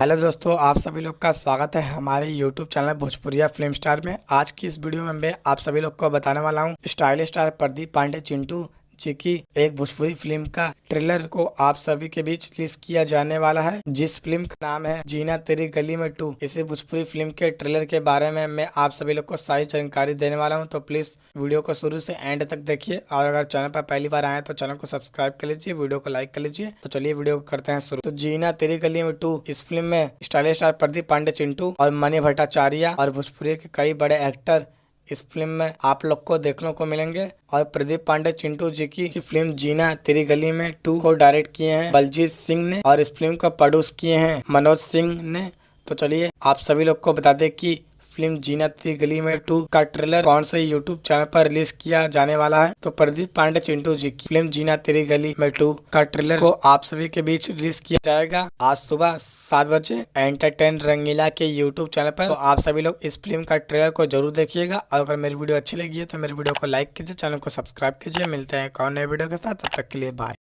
Hello दोस्तों, आप सभी लोग का स्वागत है हमारे YouTube चैनल भोजपुरिया फिल्म स्टार में। आज की इस वीडियो में मैं आप सभी लोग को बताने वाला हूँ स्टाइलिश स्टार प्रदीप पांडे चिंटू जी की एक भोजपुरी फिल्म का ट्रेलर को आप सभी के बीच रिलीज किया जाने वाला है, जिस फिल्म का नाम है जीना तेरी गली में 2। इसी भोजपुरी फिल्म के ट्रेलर के बारे में मैं आप सभी लोग को सारी जानकारी देने वाला हूं, तो प्लीज वीडियो को शुरू से एंड तक देखिए। और अगर चैनल पर पहली बार आए तो चैनल को सब्सक्राइब कर लीजिए, वीडियो को लाइक कर लीजिए। तो चलिए वीडियो को करते हैं शुरू। तो जीना तेरी गली में 2 इस फिल्म में स्टाइलिश स्टार प्रदीप पांडे चिंटू और मनी भट्टाचार्य और भोजपुरी के कई बड़े एक्टर इस फिल्म में आप लोग को देखने को मिलेंगे। और प्रदीप पांडे चिंटू जी की फिल्म जीना तेरी गली में 2 को डायरेक्ट किए हैं बलजीत सिंह ने और इस फिल्म को प्रोड्यूस किए हैं मनोज सिंह ने। तो चलिए आप सभी लोग को बता दें कि फिल्म जीना तेरी गली में 2 का ट्रेलर कौन से यूट्यूब चैनल पर रिलीज किया जाने वाला है। तो प्रदीप पांडे चिंटू जी की फिल्म जीना तेरी गली में 2 का ट्रेलर को आप सभी के बीच रिलीज किया जाएगा आज सुबह 7 बजे एंटरटेन रंगीला के यूट्यूब चैनल पर। तो आप सभी लोग इस फिल्म का ट्रेलर को जरूर देखिएगा। और अगर मेरी वीडियो अच्छी लगी है तो मेरी वीडियो को लाइक कीजिए, चैनल को सब्सक्राइब कीजिए। मिलते हैं एक और नए वीडियो के साथ, तब तक के लिए बाय।